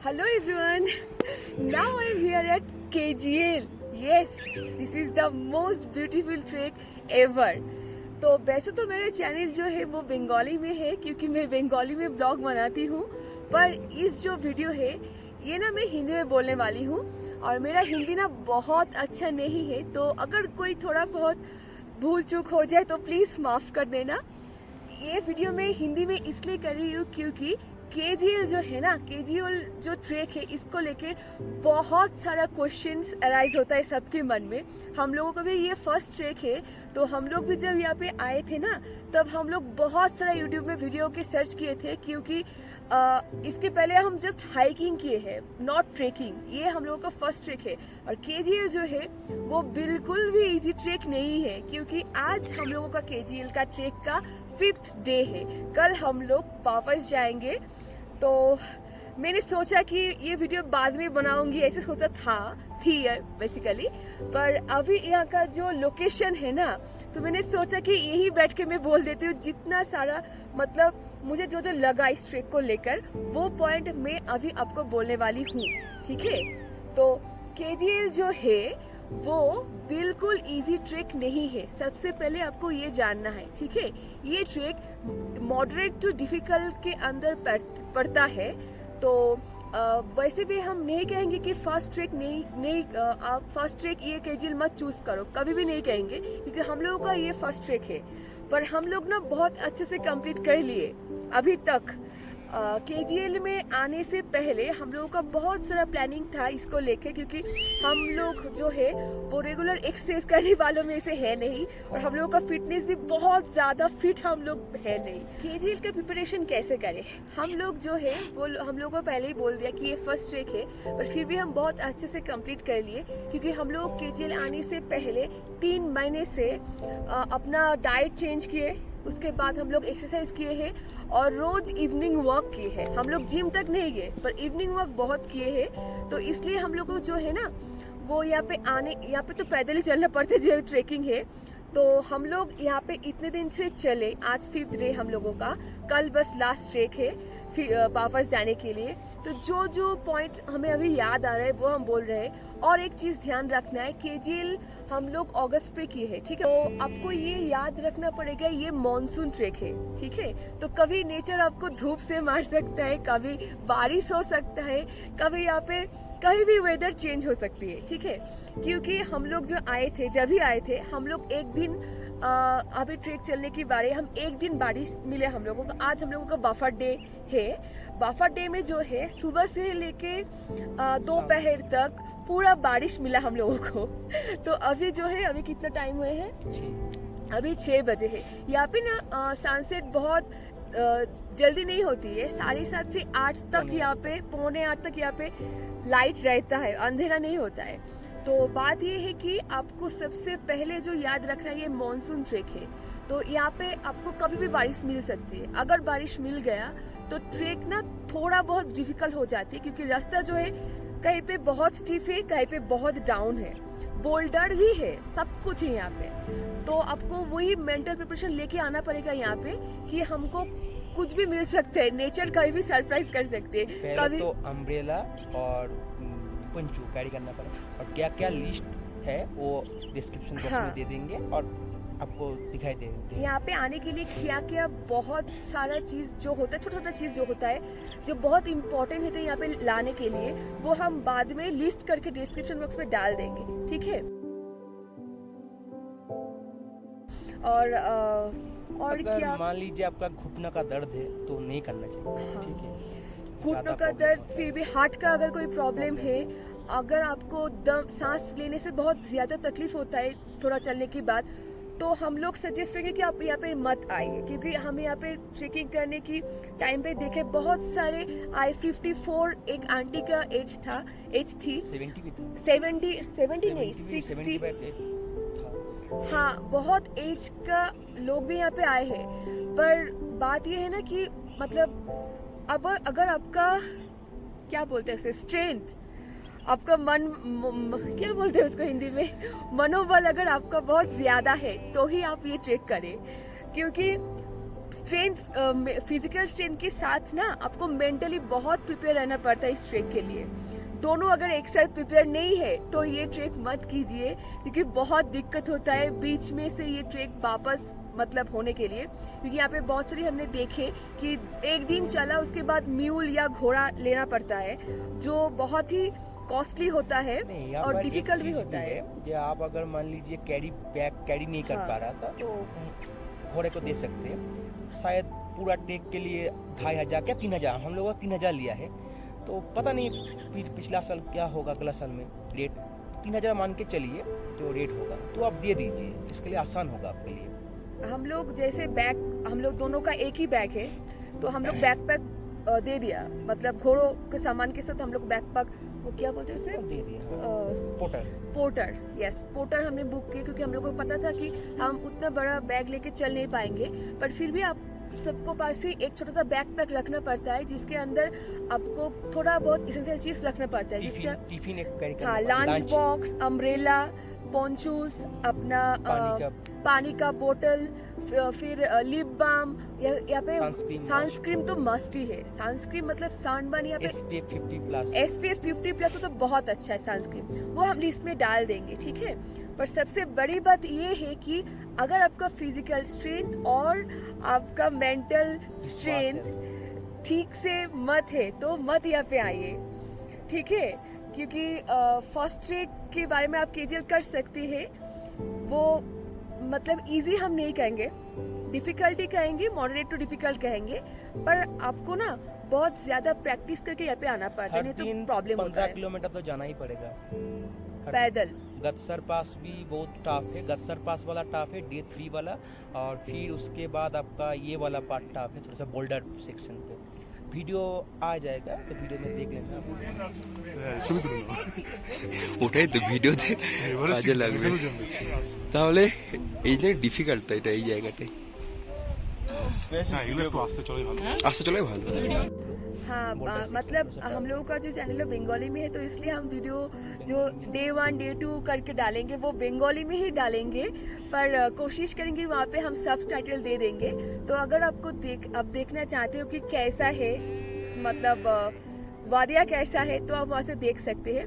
Hello everyone. Now I am here at KGL. Yes, this is the most beautiful trek ever. तो वैसे तो मेरा channel जो है वो बंगाली में है क्योंकि मैं बंगाली में ब्लॉग बनाती हूँ, पर इस जो वीडियो है ये ना मैं हिंदी में बोलने वाली हूँ और मेरा हिंदी ना बहुत अच्छा नहीं है, तो अगर कोई थोड़ा बहुत भूल चूक हो जाए तो प्लीज़ माफ़ कर देना। ये वीडियो मैं हिंदी में इसलिए कर रही हूँ क्योंकि केजीएल जो है ना, केजीएल जो ट्रैक है इसको लेके बहुत सारा क्वेश्चंस अराइज होता है सबके मन में। हम लोगों का भी ये फर्स्ट ट्रैक है, तो हम लोग भी जब यहाँ पे आए थे ना तब हम लोग बहुत सारा यूट्यूब में वीडियो के सर्च किए थे क्योंकि इसके पहले हम जस्ट हाइकिंग किए हैं, नॉट ट्रेकिंग। ये हम लोगों का फर्स्ट ट्रैक है और केजीएल जो है वो बिल्कुल भी इजी ट्रैक नहीं है क्योंकि आज हम लोगों का केजीएल का ट्रैक का 5th डे है। कल हम लोग वापस जाएंगे, तो मैंने सोचा कि ये वीडियो बाद में बनाऊंगी, ऐसे सोचा थी बेसिकली, पर अभी यहाँ का जो लोकेशन है ना तो मैंने सोचा कि यही बैठ के मैं बोल देती हूँ जितना सारा मतलब मुझे जो जो लगा इस ट्रैक को लेकर, वो पॉइंट मैं अभी आपको बोलने वाली हूँ, ठीक है। तो केजीएल जो है वो बिल्कुल इजी ट्रैक नहीं है, सबसे पहले आपको ये जानना है, ठीक है। ये ट्रैक मॉडरेट टू डिफिकल्ट के अंदर पड़ता है, तो वैसे भी हम नहीं कहेंगे कि फर्स्ट ट्रैक नहीं आप फर्स्ट ट्रैक ये केजीएल मत चूज करो, कभी भी नहीं कहेंगे क्योंकि हम लोगों का ये फर्स्ट ट्रैक है। पर हम लोग ना बहुत अच्छे से कंप्लीट कर लिए अभी तक। केजीएल में आने से पहले हम लोगों का बहुत सारा प्लानिंग था इसको लेके, क्योंकि हम लोग जो है वो रेगुलर एक्सरसाइज करने वालों में से है नहीं और हम लोगों का फिटनेस भी बहुत ज़्यादा फिट हम लोग है नहीं। केजीएल का प्रिपरेशन कैसे करें, हम लोग जो है वो हम लोगों को पहले ही बोल दिया कि ये फर्स्ट ट्रैक है, पर फिर भी हम बहुत अच्छे से कंप्लीट कर लिए क्योंकि हम लोग केजीएल आने से पहले 3 महीने से अपना डाइट चेंज किए, उसके बाद हम लोग एक्सरसाइज किए हैं और रोज इवनिंग वॉक किए हैं। हम लोग जिम तक नहीं गए पर इवनिंग वॉक बहुत किए हैं, तो इसलिए हम लोग को जो है ना वो यहाँ पे तो पैदल ही चलना पड़ता है जो ट्रेकिंग है। तो हम लोग यहाँ पे इतने दिन से चले, आज 5th डे हम लोगों का, कल बस लास्ट ट्रैक है फिर वापस जाने के लिए। तो जो जो पॉइंट हमें अभी याद आ रहा है वो हम बोल रहे हैं। और एक चीज़ ध्यान रखना है, केजीएल हम लोग अगस्त पे किए हैं, ठीक है। तो आपको ये याद रखना पड़ेगा ये मॉनसून ट्रैक है, ठीक है। तो कभी नेचर आपको धूप से मार सकता है, कभी बारिश हो सकता है, कभी यहाँ पे कहीं भी वेदर चेंज हो सकती है, ठीक है। क्योंकि हम लोग जो आए थे, जब भी आए थे हम लोग एक दिन अभी ट्रैक चलने की बारी, हम एक दिन बारिश मिले हम लोगों को। आज हम लोगों का बफर डे है। बफर डे में जो है सुबह से लेके दोपहर तक पूरा बारिश मिला हम लोगों को। तो अभी जो है, अभी कितना टाइम हुए हैं, अभी 6 बजे है। यहाँ पे ना सनसेट बहुत जल्दी नहीं होती है, 7:30 से 8 तक यहाँ पे, पौने 8 तक यहाँ पे लाइट रहता है, अंधेरा नहीं होता है। तो बात ये है कि आपको सबसे पहले जो याद रखना है ये मॉनसून ट्रैक है, तो यहाँ पे आपको कभी भी बारिश मिल सकती है। अगर बारिश मिल गया तो ट्रैक ना थोड़ा बहुत डिफिकल्ट हो जाती है क्योंकि रास्ता जो है कहीं पे बहुत स्टीफ है, कहीं पे बहुत डाउन है, बोल्डर भी है, सब कुछ है यहाँ पे। तो आपको वही मेंटल प्रिपरेशन लेके आना पड़ेगा यहाँ पे कि हमको कुछ भी मिल सकते हैं, नेचर कभी भी सरप्राइज कर सकते हैं। कभी तो अम्ब्रेला और पंचू कैरी करना पड़ेगा, और क्या क्या लिस्ट है वो डिस्क्रिप्शन बॉक्स में दे देंगे और आपको दिखाई दे देंगे। यहाँ पे आने के लिए क्या क्या बहुत सारा चीज़ जो होता है, छोटा छोटा चीज़ जो होता है जो बहुत इम्पोर्टेंट है यहाँ पे लाने के लिए, वो हम बाद में लिस्ट करके डिस्क्रिप्शन बॉक्स में डाल देंगे, ठीक है। और क्या, मान लीजिए आपका घुटना का दर्द है तो नहीं करना चाहिए, ठीक है। घुटनों का दर्द, फिर भी हार्ट का अगर कोई प्रॉब्लम है, अगर आपको दम सांस लेने से बहुत ज़्यादा तकलीफ होता है थोड़ा चलने के बाद, तो हम लोग सजेस्ट करेंगे कि आप यहाँ पे मत आइए क्योंकि हम यहाँ पे ट्रेकिंग करने की टाइम पे देखे बहुत सारे I-54 एक आंटी का एज थी 70 नहीं 60, हाँ बहुत एज का लोग भी यहाँ पे आए हैं। पर बात ये है ना कि मतलब अब अगर आपका क्या बोलते हैं स्ट्रेंथ, आपका क्या बोलते हैं उसको हिंदी में, मनोबल अगर आपका बहुत ज़्यादा है तो ही आप ये ट्रेक करें, क्योंकि स्ट्रेंथ, फिजिकल स्ट्रेंथ के साथ ना आपको मेंटली बहुत प्रिपेयर रहना पड़ता है इस ट्रैक के लिए। दोनों अगर एक साथ प्रिपेयर नहीं है तो ये ट्रैक मत कीजिए, क्योंकि बहुत दिक्कत होता है बीच में से ये ट्रैक वापस मतलब होने के लिए। क्योंकि यहाँ पे बहुत सारी हमने देखे कि एक दिन चला उसके बाद म्यूल या घोड़ा लेना पड़ता है, जो बहुत ही कॉस्टली होता है और डिफिकल्ट भी होता है। जो आप अगर मान लीजिए बैग कैरी नहीं कर पा रहा था तो घोड़े को दे सकते हैं। शायद पूरा ट्रैक के लिए 2500 या 3000, हम लोगों ने 3000 लिया है। तो पता नहीं फिर पिछला साल क्या होगा, अगला साल में रेट 3000 मान के चलिए जो रेट होगा, तो आप दे दीजिए, इसके लिए आसान होगा आपके लिए। हम लोग जैसे बैग, हम लोग दोनों का एक ही बैग है, तो हम लोग बैकपैक दे दिया, मतलब घोड़ों के सामान के साथ हम लोग बैकपैक, वो क्या बोलते हैं उसे, दे दिया। पोर्टर, यस, पोर्टर हमने बुक किया, क्योंकि हम लोग को पता था कि हम उतना बड़ा बैग लेके चल नहीं पाएंगे। पर फिर भी आप सबको पास ही एक छोटा सा बैकपैक रखना पड़ता है, जिसके अंदर आपको थोड़ा बहुत इसेंशियल चीज रखना पड़ता है, जिसका टिफिन एक कैरी करना, हाँ, लंच बॉक्स, अम्ब्रेला, पोंचूस, अपना पानी का बोतल, फिर लिप बाम, यहाँ पे सनस्क्रीन तो मस्ट ही है। सनस्क्रीन मतलब सनबर्न, यहाँ पे SPF 50+ तो बहुत अच्छा है सनस्क्रीन, वो हम लिस्ट में डाल देंगे, ठीक है। पर सबसे बड़ी बात ये है कि अगर आपका फिजिकल स्ट्रेंथ और आपका मेंटल स्ट्रेंथ ठीक से मत है तो मत यहाँ पे आइए, ठीक है। क्योंकि फर्स्ट ट्रैक के बारे में आप केजीएल कर सकते हैं, वो मतलब इजी हम नहीं कहेंगे, डिफिकल्टी कहेंगे, मॉडरेट टू डिफिकल्ट कहेंगे, पर आपको ना बहुत ज्यादा प्रैक्टिस करके यहाँ पे आना पड़ता है, नहीं तो प्रॉब्लम होता है। 15 किलोमीटर तो जाना ही पड़ेगा पैदल। गदसर पास भी बहुत टफ है, गदसर पास वाला टफ है, Day 3 वाला, और फिर उसके बाद आपका ये वाला पार्ट टफ है, थोड़ा सा बोल्डर सेक्शन पे। वीडियो आ जाएगा तो वीडियो में देख लेना। ওটাই তো ভিডিওতে কাজে লাগবে। তাহলে এই যে ডিফিকাল্ট তো এটা এই জায়গাটাই আস্তে চলে ভালো। हाँ, मतलब हम लोगों का जो चैनल है बंगाली में है, तो इसलिए हम वीडियो जो Day 1 Day 2 करके डालेंगे वो बंगाली में ही डालेंगे, पर कोशिश करेंगे वहाँ पे हम सब टाइटल दे देंगे। तो अगर आपको अब देखना चाहते हो कि कैसा है, मतलब वादिया कैसा है, तो आप वहाँ से देख सकते हैं।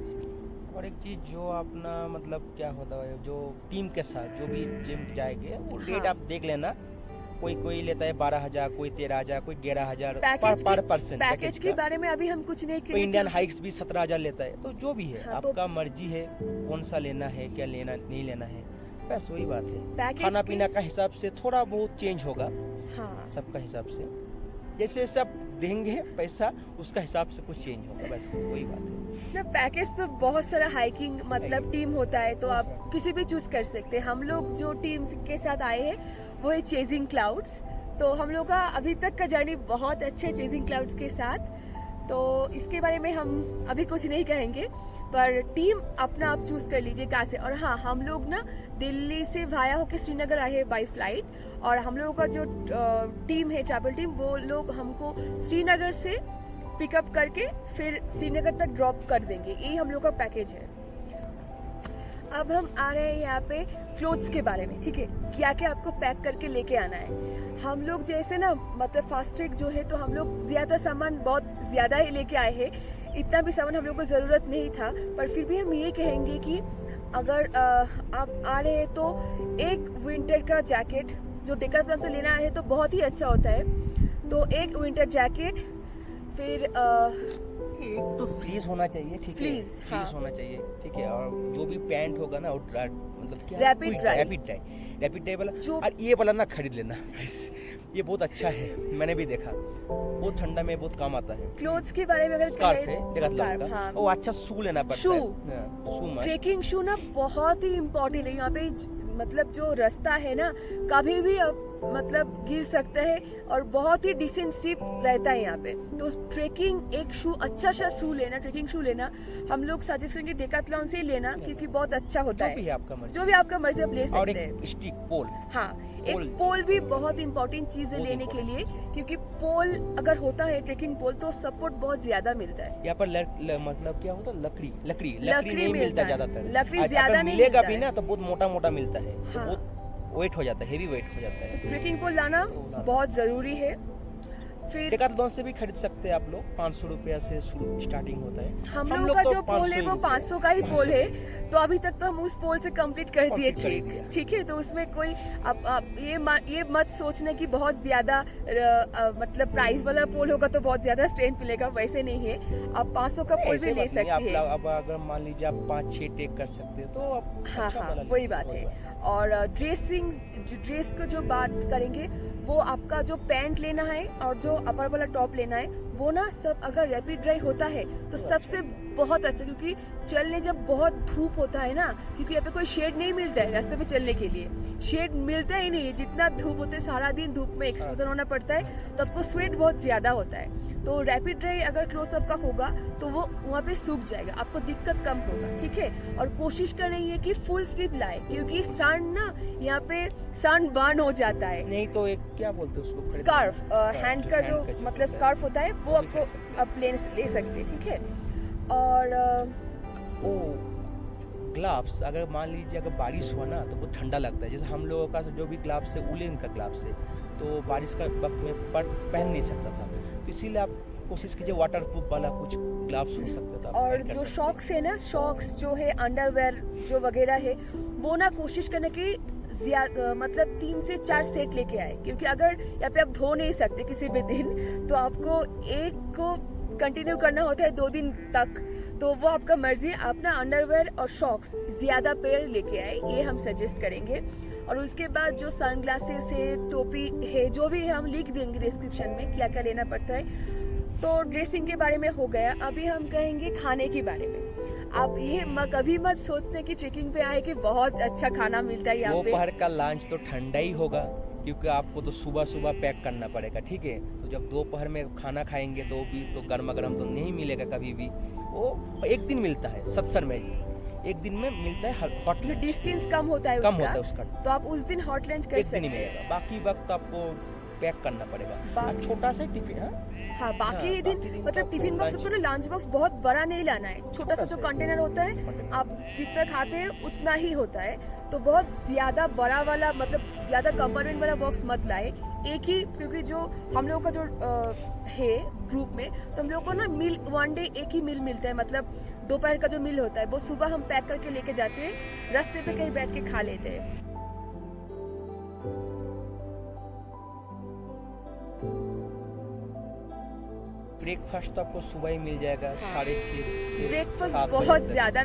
और एक चीज जो अपना मतलब क्या होता है, जो टीम के साथ जो भी जिम जाएंगे वो रेट आप देख लेना। कोई लेता है 12,000, कोई 13,000, कोई 11,000 पर पर्सन। पैकेज के बारे में अभी हम कुछ नहीं करेंगे। इंडियन हाइक्स भी 17,000 लेता है, तो जो भी है हाँ, आपका मर्जी है कौन सा लेना है, क्या लेना नहीं लेना है, बस वही बात है। खाना पीना का हिसाब से थोड़ा बहुत चेंज होगा, हाँ, सबका हिसाब से जैसे सब देंगे पैसा उसका हिसाब से कुछ चेंज होगा, बस वही बात है ना। पैकेज तो बहुत सारा हाइकिंग मतलब टीम होता है, तो आप किसी भी चूज कर सकते हैं। हम लोग जो टीम के साथ आए हैं वो है चेजिंग क्लाउड्स, तो हम लोग का अभी तक का जर्नी बहुत अच्छा है चेजिंग क्लाउड्स के साथ। तो इसके बारे में हम अभी कुछ नहीं कहेंगे, पर टीम अपना आप चूज कर लीजिए कहाँ से। और हाँ, हम लोग ना दिल्ली से वाया होकर श्रीनगर आए हैं बाई फ्लाइट, और हम लोगों का जो टीम है, ट्रैवल टीम, वो लोग हमको श्रीनगर से पिकअप करके फिर श्रीनगर तक ड्रॉप कर देंगे। यही हम लोग का पैकेज है। अब हम आ रहे हैं यहाँ पे क्लोथ्स के बारे में, ठीक है, क्या क्या आपको पैक करके लेके आना है। हम लोग जैसे ना मतलब फास्ट ट्रैक जो है, तो हम लोग ज्यादा सामान बहुत ज्यादा ही लेके आए हैं, इतना भी सामान हम लोग को जरूरत नहीं था। पर फिर भी हम ये कहेंगे कि अगर आप आ रहे हैं तो एक विंटर का जैकेट जो डेकाथलॉन से लेना है तो बहुत ही अच्छा होता है। तो एक विंटर जैकेट, फिर एक तो फ्रीज होना चाहिए, ठीक है, फ्रीज होना चाहिए, ठीक है। और जो भी पैंट होगा ना, मतलब क्या, रैपिड ड्राई वाला, और ये वाला ना खरीद लेना ये बहुत अच्छा है, मैंने भी देखा, बहुत ठंडा में बहुत काम आता है। क्लोथ्स के बारे में अगर स्कार्फ है डेकाथलॉन का, वो अच्छा शू लेना पड़ता है। शू ट्रेकिंग शू ना बहुत ही इम्पोर्टेंट है। यहाँ पे मतलब जो रास्ता है ना, कभी भी मतलब गिर सकता है, और बहुत ही डिसेंट स्टीप रहता है यहाँ पे। तो ट्रेकिंग एक शू, अच्छा सा शू लेना, ट्रेकिंग शू लेना हम लोग सजेस्ट करेंगे डेकाथलॉन से ही लेना, क्योंकि बहुत अच्छा होता है। जो भी आपका मर्जी आप ले सकते हैं। स्टिक पोल, हाँ, एक पोल भी बहुत इंपॉर्टेंट चीज है लेने के लिए, क्योंकि पोल अगर होता है ट्रेकिंग पोल तो सपोर्ट बहुत ज्यादा मिलता है। यहाँ पर मतलब क्या होता है, लकड़ी नहीं मिलता ज्यादातर, लकड़ी ज्यादा नहीं मिलेगा भी ना तो बहुत मोटा मिलता है, तो बहुत वेट हो जाता है, हेवी वेट हो जाता है। ट्रेकिंग पोल लाना बहुत ज़रूरी है। फिर डेकाथलॉन से भी खरीद सकते हैं आप लोग, 500 रुपया से शुरू स्टार्टिंग होता है। हम लोग का तो जो पोल है वो 500 का ही पोल है, तो अभी तक तो हम उस पोल से कंप्लीट कर दिए Complete कर थे। दिया। ठीक है, तो उसमें कोई अब ये मत सोचना कि बहुत ज्यादा मतलब प्राइस वाला पोल होगा तो बहुत ज्यादा स्ट्रेंथ मिलेगा, वैसे नहीं है। आप 500 का पोल ऐसे भी ले बात नहीं है, सकते हैं। अब अगर मान लीजिए आप 5-6 टेक कर सकते हैं तो आप हाँ अच्छा हाँ, वाला वही लीजिए, बात कोई है। और ड्रेस को जो बात करेंगे, वो आपका जो पैंट लेना है और जो अपर वाला टॉप लेना है, वो ना सब अगर रैपिड ड्राई होता है तो सबसे बहुत अच्छा, क्योंकि चलने जब बहुत धूप होता है ना, क्योंकि यहाँ पे कोई शेड नहीं मिलता है रास्ते पे चलने के लिए, शेड मिलता ही नहीं है। जितना धूप होता है, सारा दिन धूप में एक्सपोजर होना पड़ता है, तो आपको स्वेट बहुत ज्यादा होता है। तो रैपिड ड्राई अगर क्लोथ आपका होगा तो वो वहाँ पे सूख जाएगा, आपको दिक्कत कम होगा। ठीक है, और कोशिश कर रही है कि फुल स्लीव लाए, क्योंकि सन ना यहाँ पे सन बर्न हो जाता है। नहीं तो एक क्या बोलते हैं उसको, स्कार्फ, हैंड का जो मतलब स्कार्फ होता है, वो वो भी आपको खरीद सकते हैं। आप ले सकते हैं। ठीक है, और ओ ग्लव्स, अगर मान लीजिए अगर बारिश हुआ ना तो वो ठंडा लगता है। जैसे हम लोगों का जो भी ग्लव्स है, उलेन का ग्लव्स है, तो बारिश का वक्त में पहन नहीं सकता था, तो इसीलिए आप कोशिश कीजिए वाटर प्रूफ वाला कुछ ग्लव्स हो सकता था। और जो शॉक्स है ना, शॉक्स जो है अंडरवेयर जो वगैरह है, वो ना कोशिश करने की मतलब 3 से 4 सेट लेके आए, क्योंकि अगर यहाँ पे आप धो नहीं सकते किसी भी दिन, तो आपको एक को कंटिन्यू करना होता है 2 दिन तक, तो वो आपका मर्जी है। आप ना अंडरवेयर और शॉक्स ज्यादा पेयर लेके आए, ये हम सजेस्ट करेंगे। और उसके बाद जो सनग्लासेस है, टोपी है, जो भी है हम लिख देंगे डिस्क्रिप्शन में क्या क्या लेना पड़ता है। तो ड्रेसिंग के बारे में हो गया, अभी हम कहेंगे खाने के बारे में। आप ये कभी मत सोचने कि ट्रेकिंग पे आए कि बहुत अच्छा खाना मिलता है यहाँ पे। दोपहर का लंच तो ठंडा ही होगा, क्योंकि आपको तो सुबह सुबह पैक करना पड़ेगा। ठीक है, तो जब दोपहर में खाना खाएंगे तो भी तो गर्मा गर्म तो नहीं मिलेगा कभी भी। वो एक दिन मिलता है सत्सर में, एक दिन में मिलता है हॉट लंच, डिस्टेंस कम होता है कम होता है उसका, तो आप उस दिन हॉट लंच कर एक सकते दिन ही हैं। मिलेगा, बाकी वक्त आपको पैक करना पड़ेगा। बाकी- छोटा सा टिफिन, हाँ हाँ, बाकी हाँ, दिन बाकी दिन मतलब तो टिफिन बॉक्स lunch- आपको ना लंच बॉक्स बहुत बड़ा नहीं लाना है, छोटा सा जो सा कंटेनर होता है, container। आप जितना खाते हैं उतना ही होता है। तो बहुत ज्यादा बड़ा वाला मतलब ज्यादा कंपार्टमेंट वाला बॉक्स मत लाए, एक ही, क्योंकि जो हम लोगों का जो है ग्रुप में, तो हम लोगों को ना मील 1 डे एक ही मील मिलता है, मतलब दोपहर का जो मील होता है वो सुबह हम पैक करके लेके जाते हैं, रास्ते पे कहीं बैठ के खा लेते हैं। ब्रेकफास्ट तो आपको सुबह ही मिल जाएगा, हाँ। 6:30 से ब्रेकफास्ट 7 बहुत बजे तक ज्यादा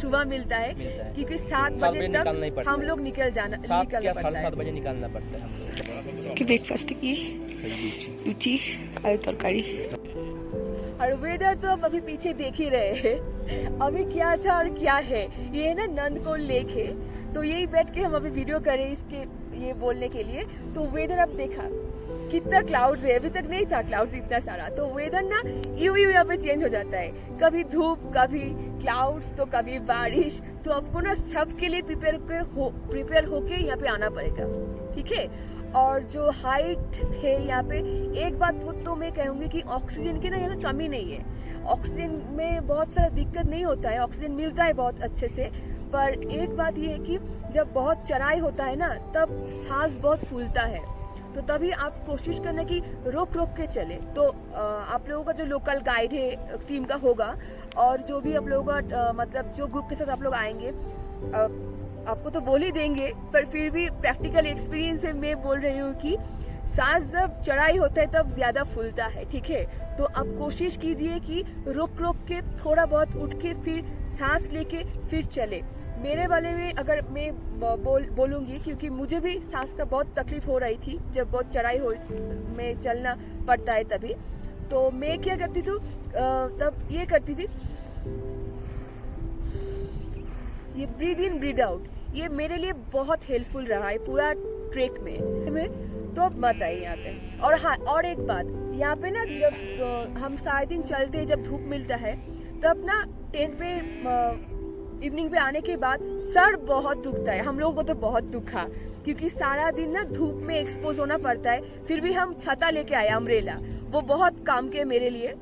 सुबह मिलता है, मिलता है। क्योंकि 7 सात बजे बजे निकलना ही तक पड़ता हम है। लोग निकल 7 या पड़ता है। 7:30 बजे निकालना पड़ता है हम लोग। কি ব্রেকফাস্টে কি লুচি আর তরকারি। और वेदर तो अब अभी पीछे देख ही रहे हैं, अभी क्या था और क्या है। ये है ना नंदकोल लेक है, तो यही बैठ के हम अभी वीडियो करें इसके ये बोलने के लिए। तो वेदर अब देखा कितना क्लाउड्स है, अभी तक नहीं था क्लाउड्स इतना सारा, तो वेदर ना यूं यहाँ पे चेंज हो जाता है, कभी धूप कभी क्लाउड्स तो कभी बारिश। तो आपको ना सबके लिए प्रिपेयर होके यहाँ पे आना पड़ेगा। ठीक है, और जो हाइट है यहाँ पे, एक बात तो मैं कहूँगी कि ऑक्सीजन की ना यहाँ कमी नहीं है, ऑक्सीजन में बहुत सारा दिक्कत नहीं होता है, ऑक्सीजन मिलता है बहुत अच्छे से। पर एक बात ये है कि जब बहुत चढ़ाई होता है ना, तब सांस बहुत फूलता है, तो तभी आप कोशिश करना कि रोक रोक के चले। तो आप लोगों का जो लोकल गाइड है टीम का होगा, और जो भी आप लोगों का मतलब जो ग्रुप के साथ आप लोग आएंगे, आपको तो बोल ही देंगे, पर फिर भी प्रैक्टिकल एक्सपीरियंस से मैं बोल रही हूँ कि सांस जब चढ़ाई होता है तब ज्यादा फूलता है। ठीक है, तो आप कोशिश कीजिए कि रुक रुक के थोड़ा बहुत उठ के फिर सांस लेके फिर चले। मेरे वाले में अगर मैं बोलूँगी, क्योंकि मुझे भी सांस का बहुत तकलीफ हो रही थी जब बहुत चढ़ाई में चलना पड़ता है तभी, तो मैं क्या करती थी तब ये करती थी, ये ब्रीद इन ब्रीद आउट, ये मेरे लिए बहुत हेल्पफुल रहा है पूरा ट्रेक में। तो अब मत आइए यहाँ पे। और हाँ, और एक बात, यहाँ पे ना जब हम सारे दिन चलते हैं, जब धूप मिलता है, तब ना टेंट पे इवनिंग पे आने के बाद सर बहुत दुखता है, हम लोगों को तो बहुत दुखा, क्योंकि सारा दिन ना धूप में एक्सपोज होना पड़ता है। फिर भी हम छाता लेके आए, अम्ब्रेला, वो बहुत काम के मेरे लिए।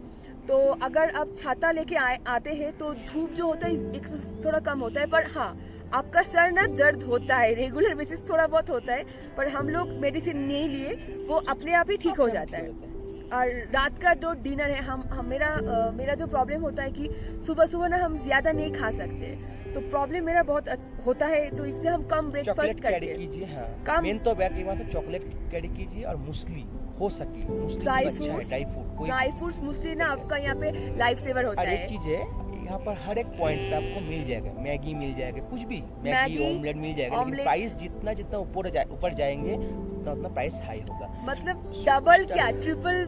तो अगर आप छाता लेके आते हैं तो धूप जो होता है थोड़ा कम होता है, पर हाँ आपका सर ना दर्द होता है, रेगुलर बेसिस थोड़ा बहुत होता है, पर हम लोग मेडिसिन नहीं लिए, वो अपने आप ही ठीक हो जाता है। और रात का जो डिनर है, हम मेरा जो प्रॉब्लम होता है कि सुबह सुबह ना हम ज्यादा नहीं खा सकते, तो प्रॉब्लम मेरा बहुत होता है, तो इसलिए हम कम ब्रेकफास्ट करते हैं। कीजिए, हाँ। कम मेन तो बैक की बात है, चॉकलेट कैरी कीजिए और मूसली हो सके, मूसली ड्राई अच्छा है, ड्राई फ्रूट मूसली ना आपका यहाँ पे लाइफ सेवर होता और है। एक चीज है, यहाँ पर हर एक पॉइंट पे आपको मिल जाएगा, मैगी मिल जाएगा, कुछ भी मैगी ऑमलेट मिल जाएगा, लेकिन ऑमलेट। प्राइस जितना ऊपर जाएंगे उतना प्राइस हाई होगा। मतलब डबल क्या ट्रिपल,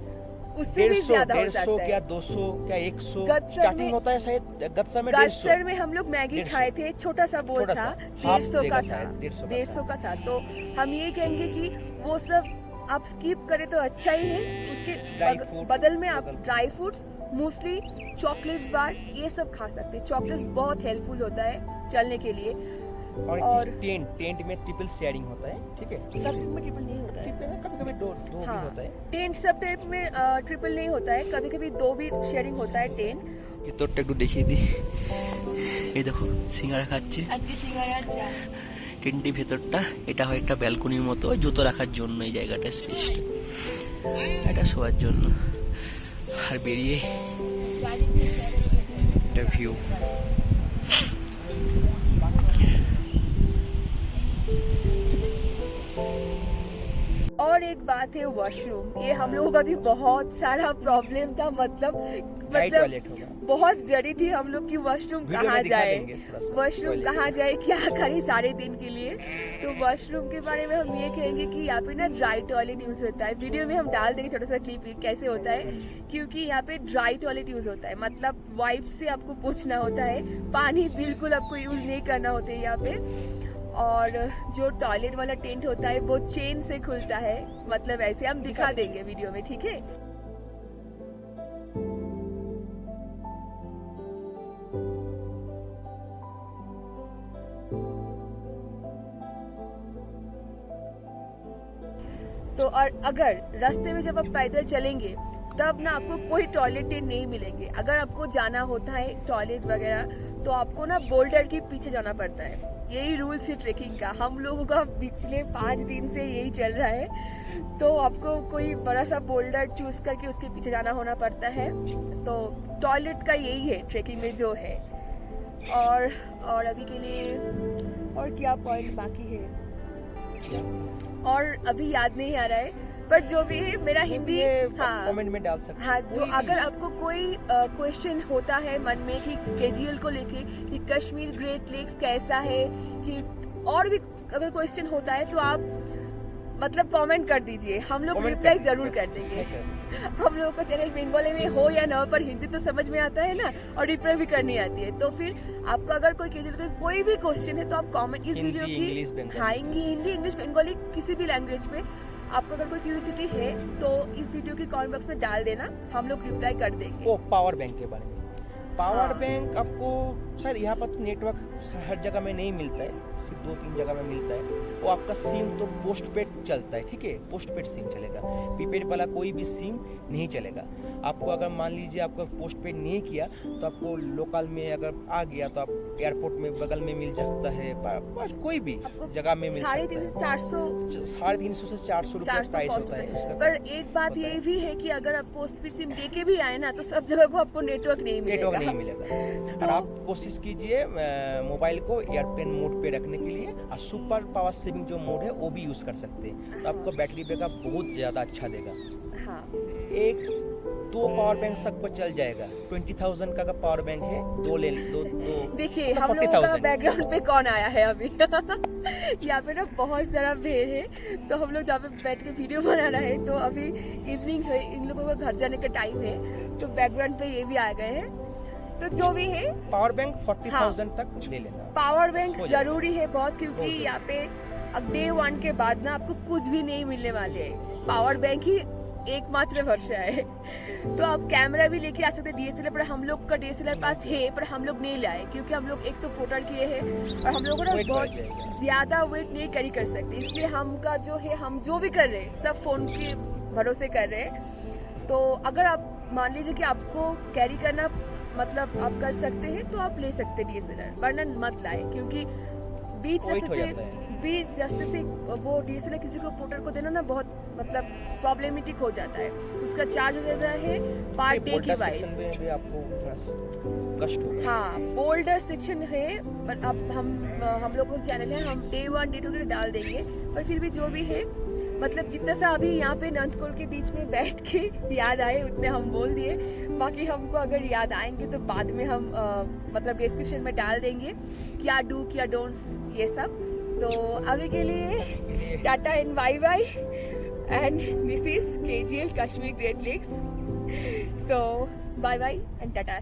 उससे भी ज्यादा हो 150 सकता है। क्या 200 क्या 100 गत्सर स्टार्टिंग में- होता है शायद, गत्सर में गत्सर 150। में हम लोग मैगी 150 खाए थे, छोटा सा बोल छोटा था, सा, 150 का हाफ था, देगा शायद, 150 का था। तो हम ये कहेंगे कि वो सब आप स्किप करें तो अच्छा ही है। उसके ड्राई फ्रूट, बदल में आप ड्राई फ्रूट्स, मूसली, चॉकलेट्स बार ये सब खा सकते हैं। चॉकलेट्स बहुत हेल्पफुल होता है चलने के लिए। और और टेंट में ट्रिपल शेयरिंग होता है, ठीक है। सब में ट्रिपल नहीं होता है। ट्रिपल कभी-कभी दो भी हाँ, होता है। टेंट सब टाइप में ट्रिपल नहीं होता है, कभी कभी 2 भी शेयरिंग होता है टेंट। ভেতরটা একটু দেখিয়ে দিই। এই দেখো সিঙ্গারা খাচ্ছে টেন্টি ভেতরটা, এটা হয় একটা ব্যালকনির মতো, ওই জুতো রাখার জন্য এই জায়গাটা স্পেসটা, এটা শোয়ার জন্য। আর বেরিয়ে এটা ভিউ। और एक बात है वॉशरूम, ये हम लोगों का भी बहुत सारा प्रॉब्लम था। टॉयलेट होगा। बहुत डरी थी हम लोग कि वॉशरूम वीडियो कहाँ में दिखा जाए, देंगे थोड़ा सा, वॉशरूम टॉयलेट। कहाँ जाए, क्या करें सारे दिन के लिए। तो वॉशरूम के बारे में हम ये कहेंगे कि यहाँ पे ना ड्राई टॉयलेट यूज होता है। वीडियो में हम डाल देंगे छोटा सा क्लिप कैसे होता है, क्योंकि यहाँ पे ड्राई टॉयलेट यूज होता है, मतलब वाइप से आपको पोंछना होता है, पानी बिल्कुल आपको यूज नहीं करना होता है यहाँ पे। और जो टॉयलेट वाला टेंट होता है वो चेन से खुलता है, मतलब ऐसे हम दिखा देंगे वीडियो में, ठीक है। तो और अगर रास्ते में जब आप पैदल चलेंगे तब ना आपको कोई टॉयलेट टेंट नहीं मिलेंगे। अगर आपको जाना होता है टॉयलेट वगैरह तो आपको ना बोल्डर के पीछे जाना पड़ता है। यही रूल्स है ट्रेकिंग का, हम लोगों का पिछले 5 दिन से यही चल रहा है। तो आपको कोई बड़ा सा बोल्डर चूज करके उसके पीछे जाना होना पड़ता है। तो टॉयलेट का यही है ट्रेकिंग में जो है। और अभी के लिए और क्या पॉइंट बाकी है और अभी याद नहीं आ रहा है, पर जो भी है मेरा हिंदी हाँ कमेंट में डाल सकते हैं। हाँ, जो कोई भी। अगर आपको कोई क्वेश्चन होता है मन में कि केजीएल को लेके कि कश्मीर ग्रेट लेक्स कैसा है, कि और भी अगर क्वेश्चन होता है तो आप मतलब कमेंट कर दीजिए, हम लोग Comment रिप्लाई कर जरूर दीजिए, कर देंगे। ठीक हम लोगों का चैनल बंगाली में हो या ना हो, पर हिंदी तो समझ में आता है ना, और रिप्लाई भी करनी आती है। तो फिर आपको अगर कोई केजीएल का कोई भी क्वेश्चन है तो आप कमेंट इस वीडियो हिंदी, की इंग्लिश, बंगाली। हाँ हिंदी, इंग्लिश, बंगाली किसी भी लैंग्वेज में आपको अगर कोई क्यूरियोसिटी है तो इस वीडियो के कमेंट बॉक्स में डाल देना, हम लोग रिप्लाई कर देंगे। वो पावर बैंक के बारे में। पावर हाँ। बैंक आपको शायद यहाँ पर तो नेटवर्क हर जगह में नहीं मिलता है, सिर्फ 2-3 जगह में मिलता है। वो आपका सिम तो पोस्ट पेड चलता है, ठीक है, पोस्ट पेड सिम चलेगा, प्रीपेड वाला कोई भी सिम नहीं चलेगा। आपको अगर मान लीजिए आपका पोस्ट पेड नहीं किया तो आपको लोकल में अगर आ गया तो आप एयरपोर्ट में बगल में मिल सकता है, कोई भी आपको जगह में मिल सकता है। 350 से 400 रुपये 400 प्राइस कॉस्ट होता है उसका। पर एक बात ये भी है कि अगर आप पोस्ट पेड सिम लेके भी आए ना तो सब जगह को आपको नेटवर्क नहीं नेटवर्क मिलेगा। नहीं मिलेगा। तो- और आप कोशिश कीजिए मोबाइल को एयरप्लेन मोड पे रखने के लिए, और सुपर पावर सेविंग जो मोड है वो भी यूज कर सकते हैं, तो आपको बैटरी बैकअप बहुत ज़्यादा अच्छा देगा। हाँ, एक 2 पावर बैंक सबको चल जाएगा। 20,000 का पावर बैंक है, दो देखिए तो हम लोगों का 40,000 बैकग्राउंड पे कौन आया है अभी यहाँ पे ना बहुत सारा भीड़ है, तो हम लोग जहाँ पे बैठ के वीडियो बना रहे हैं, तो अभी इवनिंग है, इन लोगों का घर जाने का टाइम है, तो बैकग्राउंड पे ये भी आ गए हैं। तो जो भी है पावर बैंक 40,000 तक ले लेना। पावर बैंक हो जाएगा। जरूरी है बहुत, क्योंकि बहुत यहाँ पे अब डे 1 के बाद ना आपको कुछ भी नहीं मिलने वाले है, पावर बैंक ही एकमात्र भरोसा है। तो आप कैमरा भी लेके आ सकते हैं डीएसएलआर, पर हम लोग का डीएसएलआर पास है पर हम लोग नहीं लाए, क्योंकि हम लोग एक तो पोर्टर किए हैं और हम लोग को ना Weight बढ़ बहुत जाएगा। ज्यादा वेट नहीं कैरी कर सकते, इसलिए हम का जो है हम जो भी कर रहे हैं सब फोन के भरोसे कर रहे हैं। तो अगर आप मान लीजिए कि आपको कैरी करना मतलब आप कर सकते हैं तो आप ले सकते हैं डीएसएलआर, वरना मत लाए, क्योंकि बीच Weight रास्ते हो से जाता है। बीच रास्ते से वो डीएसएलआर किसी को पोर्टर को देना ना बहुत मतलब प्रॉब्लमेटिक हो जाता है, उसका चार्ज हो जाता है पर डे की बोल्डर वाइज। सेक्शन में भी आपको थोड़ा कष्ट होगा। हाँ बोल्डर सेक्शन है, पर अब हम लोग का चैनल है, हम डे 1 डे 2 के डाल देंगे, पर फिर भी जो भी है मतलब जितना सा अभी यहाँ पे नंदकोल के बीच में बैठ के याद आए उतने हम बोल दिए, बाकी हमको अगर याद आएंगे तो बाद में हम मतलब डिस्क्रिप्शन में डाल देंगे क्या डू क्या डोंट्स ये सब। तो अभी के लिए tata and bye bye, and this is KGL Kashmir great lakes, so bye bye and Tata.